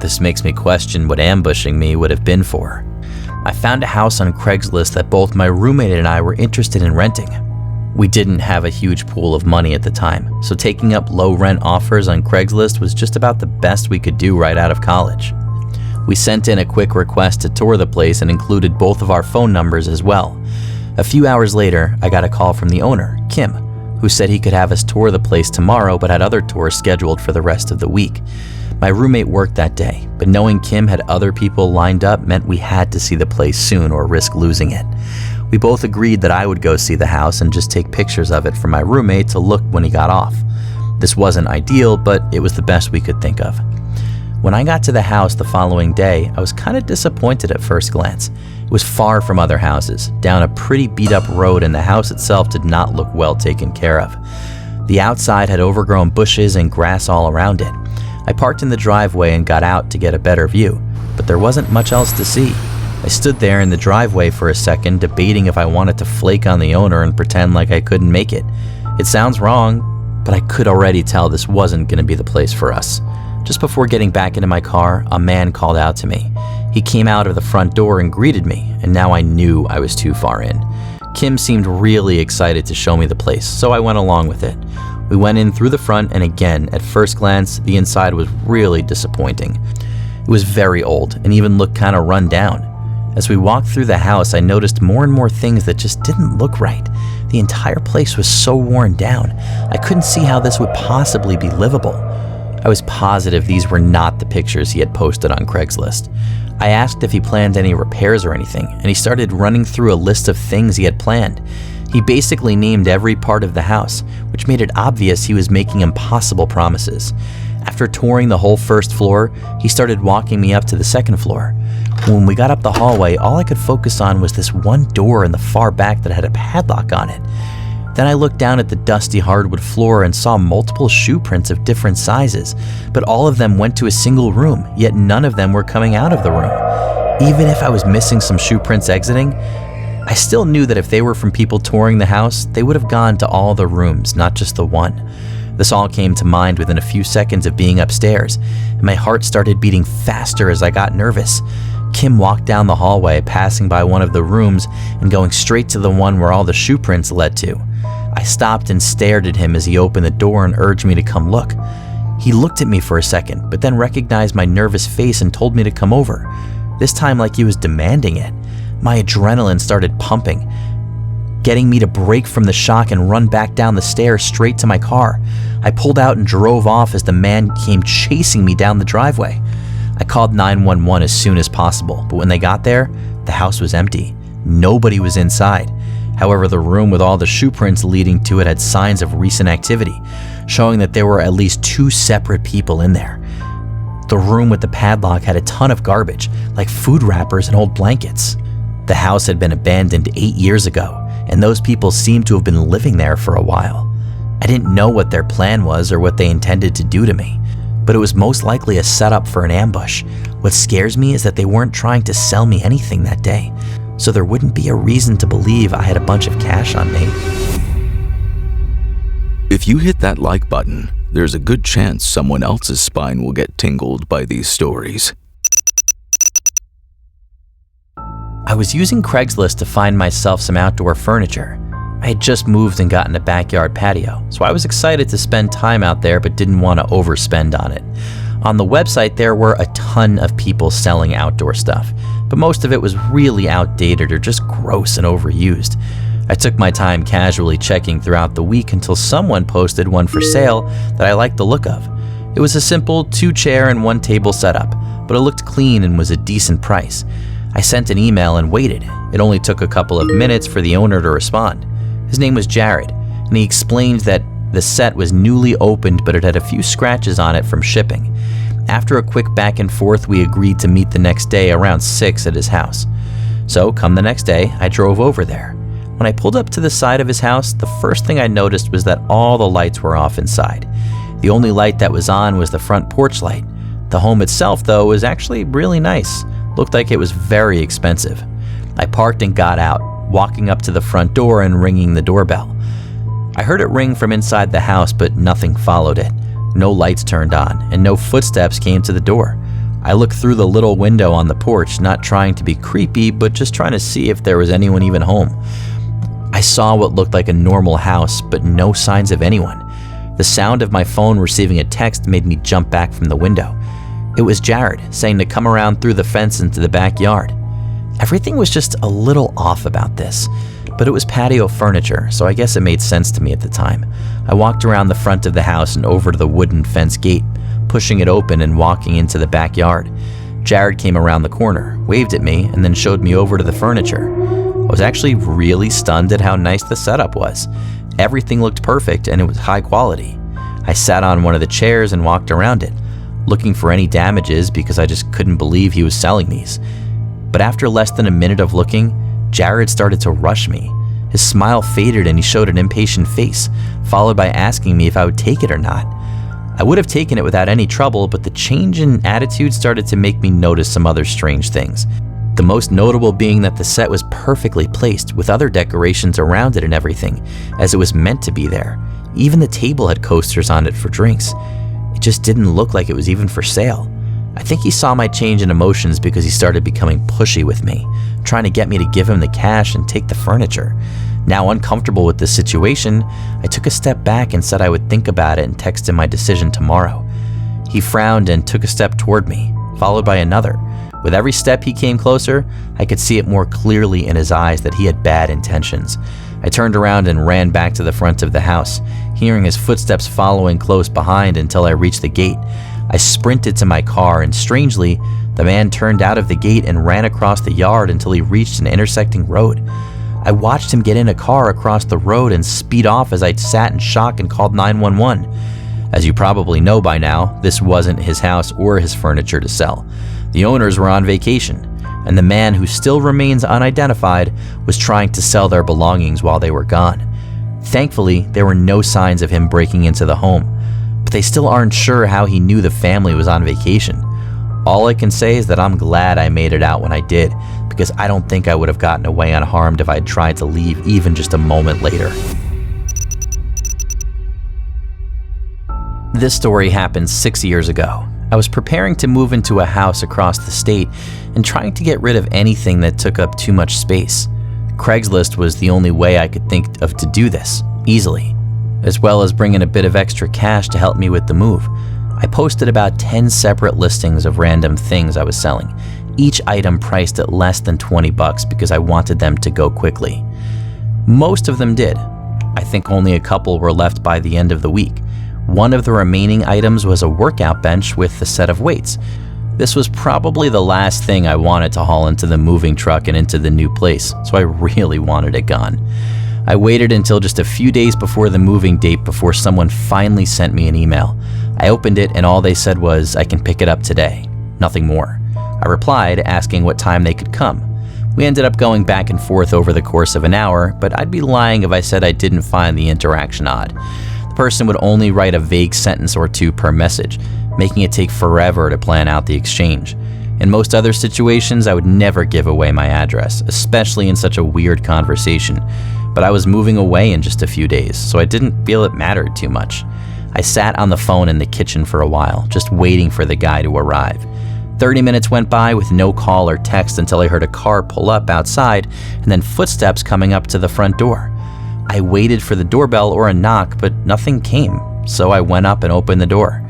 this makes me question what ambushing me would have been for. I found a house on Craigslist that both my roommate and I were interested in renting. We didn't have a huge pool of money at the time, so taking up low rent offers on Craigslist was just about the best we could do right out of college. We sent in a quick request to tour the place and included both of our phone numbers as well. A few hours later, I got a call from the owner, Kim, who said he could have us tour the place tomorrow but had other tours scheduled for the rest of the week. My roommate worked that day, but knowing Kim had other people lined up meant we had to see the place soon or risk losing it. We both agreed that I would go see the house and just take pictures of it for my roommate to look when he got off. This wasn't ideal, but it was the best we could think of. When I got to the house the following day, I was kind of disappointed at first glance. It was far from other houses, down a pretty beat-up road, and the house itself did not look well taken care of. The outside had overgrown bushes and grass all around it. I parked in the driveway and got out to get a better view, but there wasn't much else to see. I stood there in the driveway for a second, debating if I wanted to flake on the owner and pretend like I couldn't make it. It sounds wrong, but I could already tell this wasn't going to be the place for us. Just before getting back into my car, a man called out to me. He came out of the front door and greeted me, and now I knew I was too far in. Kim seemed really excited to show me the place, so I went along with it. We went in through the front, and again, at first glance, the inside was really disappointing. It was very old and even looked kind of run down. As we walked through the house, I noticed more and more things that just didn't look right. The entire place was so worn down, I couldn't see how this would possibly be livable. I was positive these were not the pictures he had posted on Craigslist. I asked if he planned any repairs or anything, and he started running through a list of things he had planned. He basically named every part of the house, which made it obvious he was making impossible promises. After touring the whole first floor, he started walking me up to the second floor. When we got up the hallway, all I could focus on was this one door in the far back that had a padlock on it. Then I looked down at the dusty hardwood floor and saw multiple shoe prints of different sizes, but all of them went to a single room, yet none of them were coming out of the room. Even if I was missing some shoe prints exiting, I still knew that if they were from people touring the house, they would have gone to all the rooms, not just the one. This all came to mind within a few seconds of being upstairs, and my heart started beating faster as I got nervous. Kim walked down the hallway, passing by one of the rooms and going straight to the one where all the shoe prints led to. I stopped and stared at him as he opened the door and urged me to come look. He looked at me for a second, but then recognized my nervous face and told me to come over, this time like he was demanding it. My adrenaline started pumping, getting me to break from the shock and run back down the stairs straight to my car. I pulled out and drove off as the man came chasing me down the driveway. I called 911 as soon as possible, but when they got there, the house was empty. Nobody was inside. However, the room with all the shoe prints leading to it had signs of recent activity, showing that there were at least 2 separate people in there. The room with the padlock had a ton of garbage, like food wrappers and old blankets. The house had been abandoned 8 years ago, and those people seemed to have been living there for a while. I didn't know what their plan was or what they intended to do to me, but it was most likely a setup for an ambush. What scares me is that they weren't trying to sell me anything that day, so there wouldn't be a reason to believe I had a bunch of cash on me. If you hit that like button, there's a good chance someone else's spine will get tingled by these stories. I was using Craigslist to find myself some outdoor furniture. I had just moved and gotten a backyard patio, so I was excited to spend time out there but didn't want to overspend on it. On the website, there were a ton of people selling outdoor stuff, but most of it was really outdated or just gross and overused. I took my time casually checking throughout the week until someone posted one for sale that I liked the look of. It was a simple 2-chair and 1-table setup, but it looked clean and was a decent price. I sent an email and waited. It only took a couple of minutes for the owner to respond. His name was Jared, and he explained that the set was newly opened, but it had a few scratches on it from shipping. After a quick back and forth, we agreed to meet the next day around 6 at his house. So, come the next day, I drove over there. When I pulled up to the side of his house, the first thing I noticed was that all the lights were off inside. The only light that was on was the front porch light. The home itself, though, was actually really nice. Looked like it was very expensive. I parked and got out, walking up to the front door and ringing the doorbell. I heard it ring from inside the house, but nothing followed it. No lights turned on, and no footsteps came to the door. I looked through the little window on the porch, not trying to be creepy, but just trying to see if there was anyone even home. I saw what looked like a normal house, but no signs of anyone. The sound of my phone receiving a text made me jump back from the window. It was Jared saying to come around through the fence into the backyard. Everything was just a little off about this, but it was patio furniture, so I guess it made sense to me at the time. I walked around the front of the house and over to the wooden fence gate, pushing it open and walking into the backyard. Jared came around the corner, waved at me, and then showed me over to the furniture. I was actually really stunned at how nice the setup was. Everything looked perfect and it was high quality. I sat on one of the chairs and walked around it, looking for any damages because I just couldn't believe he was selling these. But after less than a minute of looking, Jared started to rush me. His smile faded and he showed an impatient face, followed by asking me if I would take it or not. I would have taken it without any trouble, but the change in attitude started to make me notice some other strange things. The most notable being that the set was perfectly placed with other decorations around it and everything, as it was meant to be there. Even the table had coasters on it for drinks. It just didn't look like it was even for sale. I think he saw my change in emotions because he started becoming pushy with me, trying to get me to give him the cash and take the furniture. Now uncomfortable with this situation, I took a step back and said I would think about it and text him my decision tomorrow. He frowned and took a step toward me, followed by another. With every step he came closer, I could see it more clearly in his eyes that he had bad intentions. I turned around and ran back to the front of the house, hearing his footsteps following close behind until I reached the gate. I sprinted to my car and strangely, the man turned out of the gate and ran across the yard until he reached an intersecting road. I watched him get in a car across the road and speed off as I sat in shock and called 911. As you probably know by now, this wasn't his house or his furniture to sell. The owners were on vacation, and the man, who still remains unidentified, was trying to sell their belongings while they were gone. Thankfully, there were no signs of him breaking into the home, but they still aren't sure how he knew the family was on vacation. All I can say is that I'm glad I made it out when I did, because I don't think I would have gotten away unharmed if I'd tried to leave even just a moment later. This story happened 6 years ago. I was preparing to move into a house across the state and trying to get rid of anything that took up too much space. Craigslist was the only way I could think of to do this, easily, as well as bring in a bit of extra cash to help me with the move. I posted about 10 separate listings of random things I was selling, each item priced at less than $20 because I wanted them to go quickly. Most of them did. I think only a couple were left by the end of the week. One of the remaining items was a workout bench with a set of weights. This was probably the last thing I wanted to haul into the moving truck and into the new place, so I really wanted it gone. I waited until just a few days before the moving date before someone finally sent me an email. I opened it and all they said was, "I can pick it up today." Nothing more. I replied, asking what time they could come. We ended up going back and forth over the course of an hour, but I'd be lying if I said I didn't find the interaction odd. The person would only write a vague sentence or two per message, making it take forever to plan out the exchange. In most other situations, I would never give away my address, especially in such a weird conversation. But I was moving away in just a few days, so I didn't feel it mattered too much. I sat on the phone in the kitchen for a while, just waiting for the guy to arrive. 30 minutes went by with no call or text until I heard a car pull up outside and then footsteps coming up to the front door. I waited for the doorbell or a knock, but nothing came, so I went up and opened the door.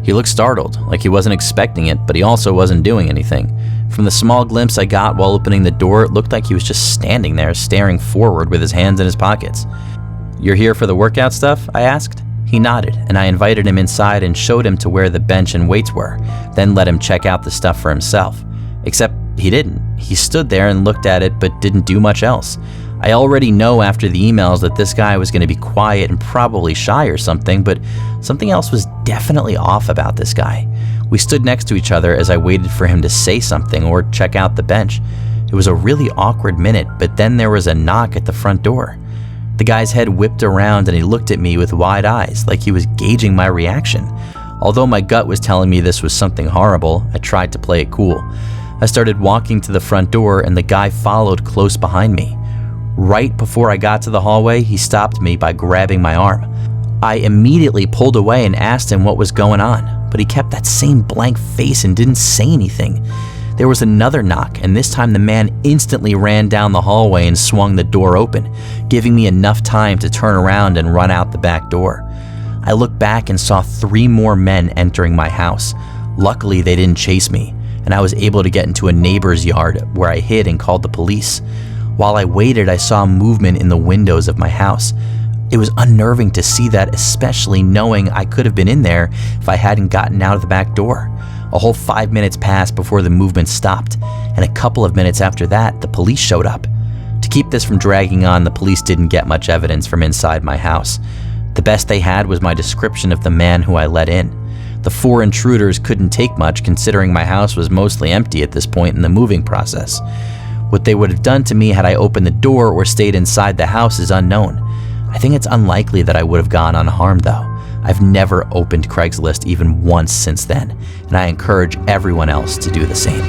He looked startled, like he wasn't expecting it, but he also wasn't doing anything. From the small glimpse I got while opening the door, it looked like he was just standing there, staring forward with his hands in his pockets. "You're here for the workout stuff?" I asked. He nodded, and I invited him inside and showed him to where the bench and weights were, then let him check out the stuff for himself. Except he didn't. He stood there and looked at it, but didn't do much else. I already know after the emails that this guy was going to be quiet and probably shy or something, but something else was definitely off about this guy. We stood next to each other as I waited for him to say something or check out the bench. It was a really awkward minute, but then there was a knock at the front door. The guy's head whipped around and he looked at me with wide eyes, like he was gauging my reaction. Although my gut was telling me this was something horrible, I tried to play it cool. I started walking to the front door and the guy followed close behind me. Right before I got to the hallway, he stopped me by grabbing my arm. I immediately pulled away and asked him what was going on, but he kept that same blank face and didn't say anything. There was another knock, and this time the man instantly ran down the hallway and swung the door open, giving me enough time to turn around and run out the back door. I looked back and saw 3 more men entering my house. Luckily, they didn't chase me, and I was able to get into a neighbor's yard where I hid and called the police. While I waited, I saw movement in the windows of my house. It was unnerving to see that, especially knowing I could have been in there if I hadn't gotten out of the back door. A whole 5 minutes passed before the movement stopped, and a couple of minutes after that, the police showed up. To keep this from dragging on, the police didn't get much evidence from inside my house. The best they had was my description of the man who I let in. The 4 intruders couldn't take much, considering my house was mostly empty at this point in the moving process. What they would have done to me had I opened the door or stayed inside the house is unknown. I think it's unlikely that I would have gone unharmed though. I've never opened Craigslist even once since then, and I encourage everyone else to do the same.